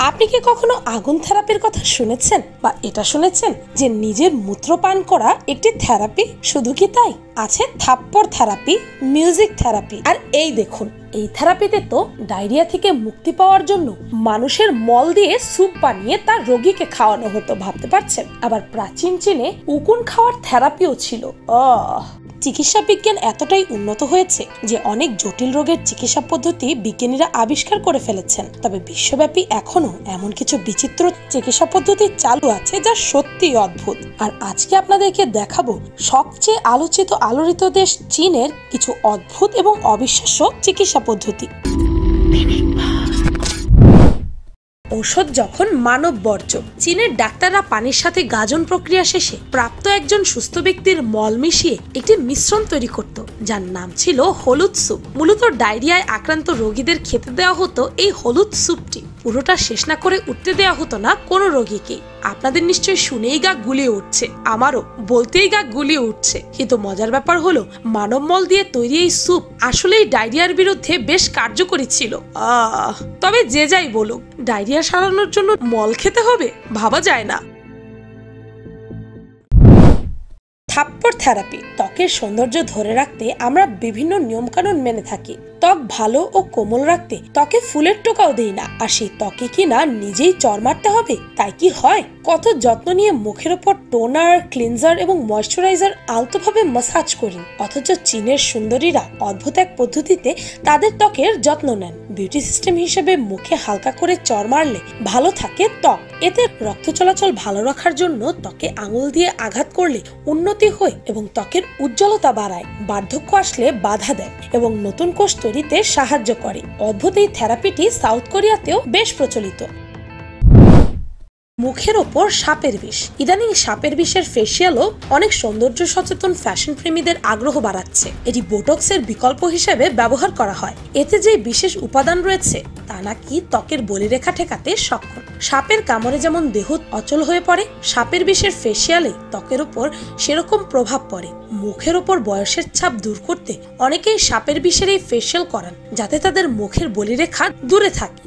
আপনি কি কখনো আগুন থেরাপির কথা শুনেছেন বা এটা শুনেছেন যে নিজের মূত্র পান করা একটি থেরাপি? শুধু কি তাই, আছে থাপ্পড় থেরাপি, মিউজিক থেরাপি। আর এই দেখুন, এই থেরাপিতে তো ডায়রিয়া থেকে মুক্তি পাওয়ার জন্য মানুষের মল দিয়ে স্যুপ বানিয়ে তার রোগীকে খাওয়ানো হতো, ভাবতে পারছেন? আবার প্রাচীন চীনে উকুন খাওয়ার থেরাপিও ছিল। চিকিৎসা বিজ্ঞান এতটাই উন্নত হয়েছে যে অনেক জটিল রোগের চিকিৎসা পদ্ধতি বিজ্ঞানীরা আবিষ্কার করে ফেলেছেন। তবে বিশ্বব্যাপী এখনো এমন কিছু বিচিত্র চিকিৎসা পদ্ধতি চালু আছে যা সত্যিই অদ্ভুত। আর আজকে আপনাদেরকে দেখাবো সবচেয়ে আলোচিত দেশ চীনের কিছু অদ্ভুত এবং অবিশ্বাস্য চিকিৎসা পদ্ধতি। ঔষধ যখন মানব বর্জ্য। চীনের ডাক্তাররা পানির সাথে গাজন প্রক্রিয়া শেষে প্রাপ্ত একজন সুস্থ ব্যক্তির মল মিশিয়ে একটি মিশ্রণ তৈরি করত, যার নাম ছিল হলুদ স্যুপ। মূলত ডায়রিয়ায় আক্রান্ত রোগীদের খেতে দেওয়া হতো এই হলুদ স্যুপটি। পুরোটা শেষ না করে উঠতে দেওয়া হতো না কোনো রোগীকে। আপনাদের নিশ্চয়ই শুনেই গা গুলিয়ে উঠছে, আমারও বলতেই গা গুলিয়ে উঠছে। কিন্তু মজার ব্যাপার হলো, মানব মল দিয়ে তৈরি এই স্যুপ আসলেই ডায়রিয়ার বিরুদ্ধে বেশ কার্যকরী ছিল। তবে যে যাই বলুক, ডায়রিয়া সারানোর জন্য মল খেতে হবে, ভাবা যায় না। থাপ্পড় থেরাপি। ত্বকের সৌন্দর্য ধরে রাখতে আমরা বিভিন্ন নিয়মকানুন মেনে থাকি। ত্বক ভালো ও কোমল রাখতে ত্বকে ফুলের টোকাও দেই না, আর সেই ত্বকে কিনা নিজেই চর মারতে হবে, তাই কি হয়? কত যত্ন নিয়ে মুখের ওপর টোনার, ক্লিনজার এবং ময়শ্চারাইজার আলতোভাবে মাসাজ করি, অথচ চীনের সুন্দরীরা অদ্ভুত এক পদ্ধতিতে তাদের ত্বকের যত্ন নেন। বিউটি সিস্টেম হিসেবে মুখে হালকা করে চর মারলে ভালো থাকে ত্বক। এতে রক্ত চলাচল ভালো রাখার জন্য ত্বকে আঙুল দিয়ে আঘাত করলে উন্নতি হয় এবং ত্বকের উজ্জ্বলতা বাড়ায়। বার্ধক্য আসলে বাধা দেয় এবং নতুন কোষ তৈরিতে সাহায্য করে। অদ্ভুত এই থেরাপিটি সাউথ কোরিয়াতেও বেশ প্রচলিত। মুখের ওপর সাপের বিষ। ইদানিং সাপের বিষের ফেসিয়ালও অনেক সৌন্দর্য সচেতন ফ্যাশন প্রেমীদের আগ্রহ বাড়াচ্ছে। এটি বোটক্সের বিকল্প হিসেবে ব্যবহার করা হয়। এতে যে বিশেষ উপাদান রয়েছে তা নাকি ত্বকের বলিরেখা ঠেকাতে সক্ষম। সাপের কামড়ে যেমন দেহ অচল হয়ে পড়ে, সাপের বিষের ফেসিয়ালে ত্বকের ওপর সেরকম প্রভাব পড়ে। মুখের ওপর বয়সের ছাপ দূর করতে অনেকেই সাপের বিষের এই ফেসিয়াল করান, যাতে তাদের মুখের বলিরেখা দূরে থাকে।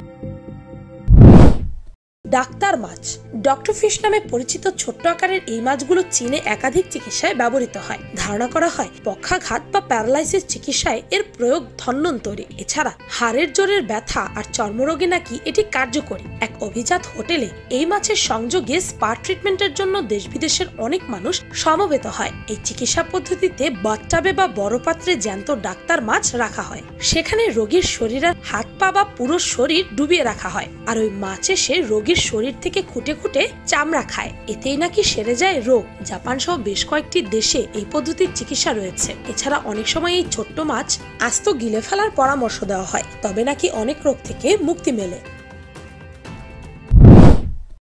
ডাক্তার মাছ। ডক্টর ফিশ নামে পরিচিত ছোট্ট আকারের এই মাছগুলো চীনে একাধিক চিকিৎসায় ব্যবহৃত হয়। ধারণা করা হয় পক্ষাঘাত বা প্যারালাইসিস চিকিৎসায় এর প্রয়োগ ধন্বন্তরী। এছাড়া হাড়ের জোরের ব্যথা আর চর্মরোগে নাকি এটি কার্যকরী। এক অভিজাত হোটেলে এই মাছের সংযোগে স্পা ট্রিটমেন্টের জন্য দেশ বিদেশের অনেক মানুষ সমবেত হয়। এই চিকিৎসা পদ্ধতিতে বাথটাবে বা বড় পাত্রে জ্যান্ত ডাক্তার মাছ রাখা হয়। সেখানে রোগীর শরীরের হাত পা বা পুরো শরীর ডুবিয়ে রাখা হয়, আর ওই মাছ এসে রোগীর শরীর থেকে খুঁটে খুঁটে চামড়া খায়। এতেই নাকি সেরে যায় রোগ। জাপান সহ বেশ কয়েকটি দেশে এই পদ্ধতির চিকিৎসা রয়েছে। এছাড়া অনেক সময় এই ছোট্ট মাছ আস্ত গিলে ফেলার পরামর্শ দেওয়া হয়, তবে নাকি অনেক রোগ থেকে মুক্তি মেলে।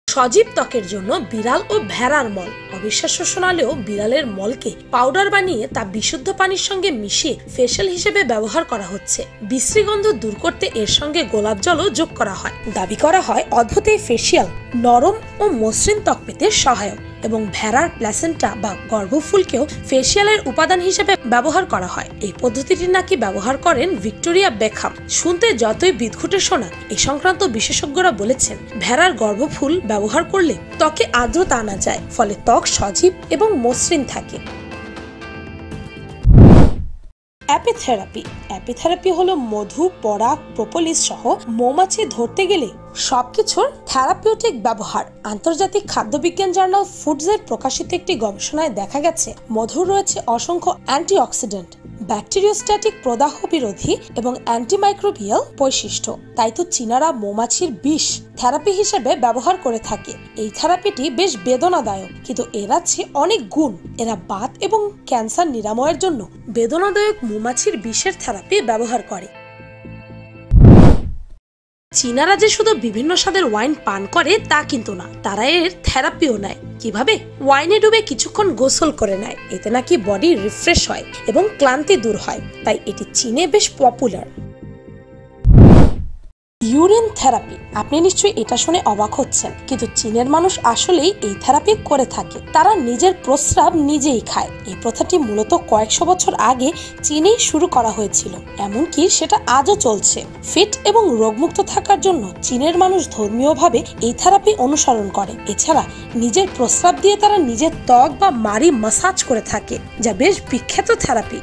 সজীব ত্বকের জন্য বিড়াল ও ভেড়ার মল। অবিশ্বাস্য শোনালেও বিড়ালের মলকে পাউডার বানিয়ে তা বিশুদ্ধ পানির সঙ্গে মিশিয়ে ফেশিয়াল হিসেবে ব্যবহার করা হচ্ছে। বিশ্রী গন্ধ দূর করতে এর সঙ্গে গোলাপ জলও যোগ করা হয়। দাবি করা হয় অদ্ভুত এই ফেশিয়াল নরম ও মসৃণ ত্বক পেতে সহায়ক এবং ভেড়ার প্ল্যাসেন্টা বা গর্ভফুলকেও ফেশিয়ালের উপাদান হিসেবে ব্যবহার করা হয়। এই পদ্ধতিটি নাকি ব্যবহার করেন ভিক্টোরিয়া বেকহাম। শুনতে যতই বিদঘুটে শোনা, এ সংক্রান্ত বিশেষজ্ঞরা বলেছেন ভেড়ার গর্ভফুল ব্যবহার করলে ত্বকে আর্দ্রতা আনা যায়, ফলে ত্বক সজীব এবং মসৃণ থাকে। অ্যাপিথেরাপি। অ্যাপিথেরাপি হলো মধু, পরাগ, প্রোপোলিস সহ মৌমাছি ধরতে গেলে সবকিছুর থেরাপিউটিক ব্যবহার। আন্তর্জাতিক খাদ্য বিজ্ঞান জার্নাল ফুডসের প্রকাশিত একটি গবেষণায় দেখা গেছে মধুর রয়েছে অসংখ্য অ্যান্টিঅক্সিডেন্ট, ব্যাকটেরিওস্ট্যাটিক প্রদাহ বিরোধী এবং অ্যান্টিমাইক্রোবিয়াল বৈশিষ্ট্য। তাই তো চীনারা মৌমাছির বিষ থেরাপি হিসেবে ব্যবহার করে থাকে। এই থেরাপিটি বেশ বেদনাদায়ক, কিন্তু এর আছে অনেক গুণ। এরা বাত এবং ক্যান্সার নিরাময়ের জন্য বেদনাদায়ক মৌমাছির বিষের থেরাপি ব্যবহার করে। চীনারা যে শুধু বিভিন্ন স্বাদের ওয়াইন পান করে তা কিন্তু না, তারা এর থেরাপিও নেয়। কিভাবে? ওয়াইনে ডুবে কিছুক্ষণ গোসল করে নেয়। এতে নাকি বডি রিফ্রেশ হয় এবং ক্লান্তি দূর হয়, তাই এটি চীনে বেশ পপুলার। Urine therapy. আপনি নিশ্চয়ই এটা শুনে অবাক হচ্ছেন, কিন্তু চীনের মানুষ আসলেই এই থেরাপি করে থাকে। তারা নিজের প্রস্রাব নিজেই খায়। এই প্রথাটি মূলত কয়েকশো বছর আগে চীনেই শুরু করা হয়েছিল, এমনকি সেটা আজও চলছে। ফিট এবং রোগমুক্ত থাকার জন্য চীনের মানুষ ধর্মীয়ভাবে এই থেরাপি অনুসরণ করে। এছাড়া নিজের প্রস্রাব দিয়ে তারা নিজের ত্বক বা মাড়ি মাসাজ করে থাকে, যা বেশ বিখ্যাত থেরাপি।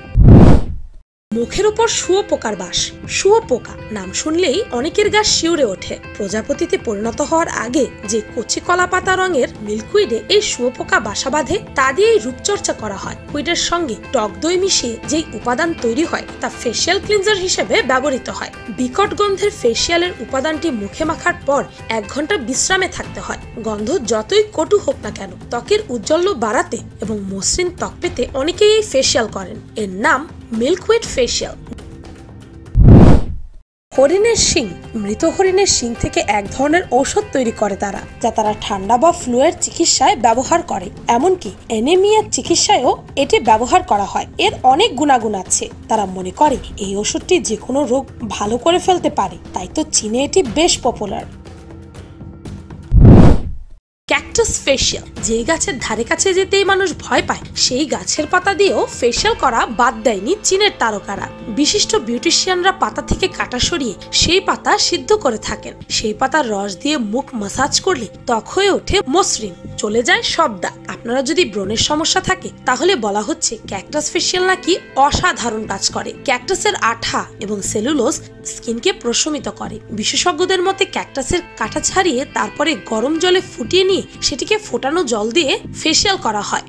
মুখের উপর শুঁয়োপোকার বাস। শুঁয়োপোকা নাম শুনলেই অনেকের গা শিউরে ওঠে। প্রজাপতিতে পরিণত হওয়ার আগে যে কচি কলা পাতা রঙের মিল্কউইডে এই শুঁয়োপোকা বাসা বাঁধে, তা দিয়েই রূপচর্চা করা হয়। উইডের সঙ্গে টক দই মিশিয়ে যেই উপাদান তৈরি হয় তা ফেসিয়াল ক্লিনজার হিসেবে ব্যবহৃত হয়। বিকট গন্ধের ফেসিয়ালের উপাদানটি মুখে মাখার পর 1 ঘন্টা বিশ্রামে থাকতে হয়। গন্ধ যতই কটু হোক না কেন, ত্বকের উজ্জ্বল্য বাড়াতে এবং মসৃণ ত্বক পেতে অনেকেই এই ফেসিয়াল করেন। এর নাম মিল্কউইড ফেসিয়াল। হরিণের শিং। মৃত হরিণের শিং থেকে এক ধরনের ঔষধ তৈরি করে তারা, যা তারা ঠান্ডা বা ফ্লুয়ের চিকিৎসায় ব্যবহার করে। এমনকি অ্যানিমিয়ার চিকিৎসায়ও এটি ব্যবহার করা হয়। এর অনেক গুণাগুণ আছে। তারা মনে করে এই ওষুধটি যে কোনো রোগ ভালো করে ফেলতে পারে, তাই তো চীনে এটি বেশ পপুলার। Cactus facial. যে গাছের ধারে কাছে যেতেই মানুষ ভয় পায়, সেই গাছের পাতা দিয়েও ফেসিয়াল করা বাদ দেয়নি চীনের তারকারা। বিশিষ্ট বিউটিশিয়ানরা পাতা থেকে কাটা সরিয়ে সেই পাতা সিদ্ধ করে থাকেন। সেই পাতার রস দিয়ে মুখ মাসাজ করলে ত্বক হয়ে ওঠে মসৃণ, চলে যায় সব দাগ। আপনারা যদি ব্রণের সমস্যা থাকে, তাহলে বলা হচ্ছে ক্যাকটাস ফেসিয়াল নাকি অসাধারণ কাজ করে। ক্যাকটাসের আঠা এবং সেলুলোজ স্কিনকে প্রশমিত করে। বিশেষজ্ঞদের মতে ক্যাকটাসের কাটা ছাড়িয়ে তারপরে গরম জলে ফুটিয়ে নিয়ে সেটিকে ফোটানো জল দিয়ে ফেসিয়াল করা হয়।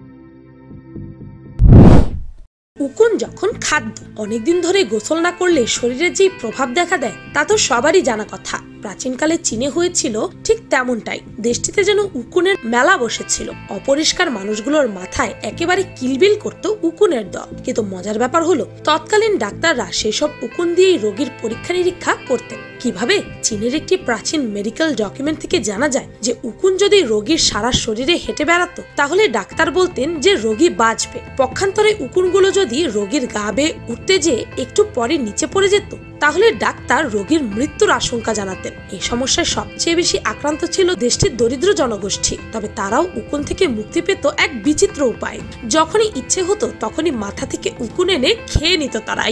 উকুন যখন খাদ্য। অনেকদিন ধরে গোসল না করলে শরীরে যে প্রভাব দেখা দেয়, তা তো সবারই জানা কথা। প্রাচীনকালে চীনে হয়েছিল ঠিক তেমনটাই। দেশটিতে যেন উকুনের মেলা বসেছিল। অপরিষ্কার মানুষগুলোর মাথায় একেবারে কিলবিল করত উকুনের দল। কিন্তু মজার ব্যাপার হলো, তৎকালীন ডাক্তাররা সেসব উকুন দিয়েই রোগীর পরীক্ষা নিরীক্ষা করতেন। কিভাবে? চীনের একটি প্রাচীন মেডিকেল ডকুমেন্ট থেকে জানা যায় যে উকুন যদি রোগীর সারা শরীরে হেঁটে বেড়াতো, তাহলে ডাক্তার বলতেন যে রোগী বাঁচবে। পক্ষান্তরে উকুনগুলো যদি রোগীর গা বেয়ে উঠতে যেয়ে একটু পরে নিচে পড়ে যেত, তাহলে ডাক্তার রোগীর মৃত্যুর আশঙ্কা জানাতেন। এই সমস্যায় সবচেয়ে বেশি আক্রান্ত ছিল দেশটির দরিদ্র জনগোষ্ঠী। তবে তারাও উকুন থেকে মুক্তি পেত এক বিচিত্র উপায়। যখনই ইচ্ছে হতো তখনই মাথা থেকে উকুন এনে খেয়ে নিত তারা।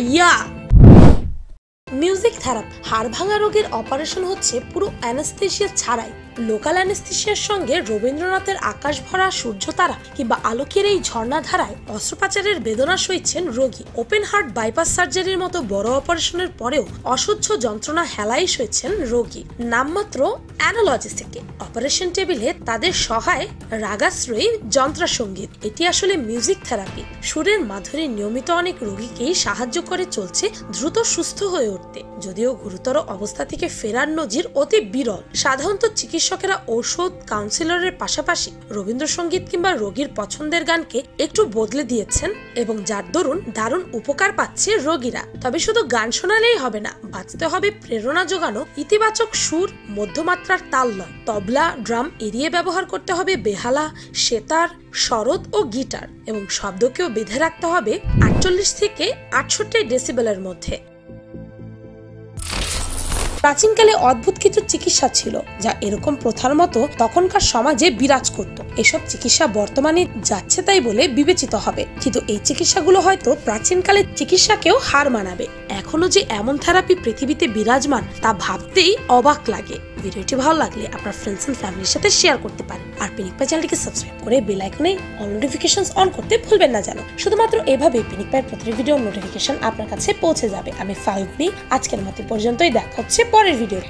Music therapy. হাড় ভাঙা রোগের অপারেশন হচ্ছে পুরো অ্যানেস্থেসিয়া ছাড়াই। লোকাল অ্যানেস্থেসিয়ার সঙ্গে রবীন্দ্রনাথের আকাশ ভরা সূর্য তারা কিংবা আলোকের এই ঝর্ণাধারায় অস্ত্রোপচারের বেদনা সইছেন রোগী। ওপেন হার্ট বাইপাস সার্জারির মতো বড় অপারেশনের পরেও অসহ্য যন্ত্রণা হেলাই সইছেন রোগী, নামমাত্র অ্যানালজেসিকে। অপারেশন টেবিলে তাদের সহায় রাগাশ্রয়ী যন্ত্রসঙ্গীত। এটি আসলে মিউজিক থেরাপি। সুরের মাধুরী নিয়মিত অনেক রোগীকেই সাহায্য করে চলছে দ্রুত সুস্থ হয়ে উঠতে। যদিও গুরুতর অবস্থা থেকে ফেরার নজির অতি বিরল। সাধারণত চিকিৎসকেরা ঔষধ, কাউন্সিলরের পাশাপাশি রবীন্দ্রসঙ্গীত কিংবা রোগীর পছন্দের গানকে একটু বদলে দিয়েছেন, এবং যার দরুন দারুণ উপকার পাচ্ছে রোগীরা। তবে শুধু গান শোনালেই হবে না, বাঁচতে হবে প্রেরণা যোগানো ইতিবাচক সুর, মধ্যমাত্রার তাল লয়। তবলা, ড্রাম এড়িয়ে ব্যবহার করতে হবে বেহালা, সেতার, সরোদ ও গিটার, এবং শব্দকেও বেঁধে রাখতে হবে 48 থেকে 68 ডেসিবেলের মধ্যে। প্রাচীনকালে অদ্ভুত কিছু চিকিৎসা ছিল, যা এরকম প্রথার মতো তখনকার সমাজে বিরাজ করত। এসব চিকিৎসা বর্তমানে যাচ্ছে তাই বলে বিবেচিত হবে, কিন্তু এই চিকিৎসাগুলো হয়তো প্রাচীনকালের চিকিৎসাকেও হার মানাবে। এখনো যে এমন থেরাপি পৃথিবীতে বিরাজমান, তা ভাবতেই অবাক লাগে। ভিডিওটি ভালো লাগলে আপনার ফ্রেন্ডস এন্ড ফ্যামিলির সাথে শেয়ার করতে পারেন। আর পিনিক পাই চ্যানেলটিকে সাবস্ক্রাইব করে বেল আইকনে অল নোটিফিকেশনস অন করতে ভুলবেন না যেন। শুধুমাত্র এভাবেই পিনিক পাইয়ের প্রতিটি ভিডিওর নোটিফিকেশন আপনার কাছে পৌঁছে যাবে। আমি ফালগুনি। আজকের মতো পর্যন্তই, দেখা হচ্ছে পরের ভিডিও।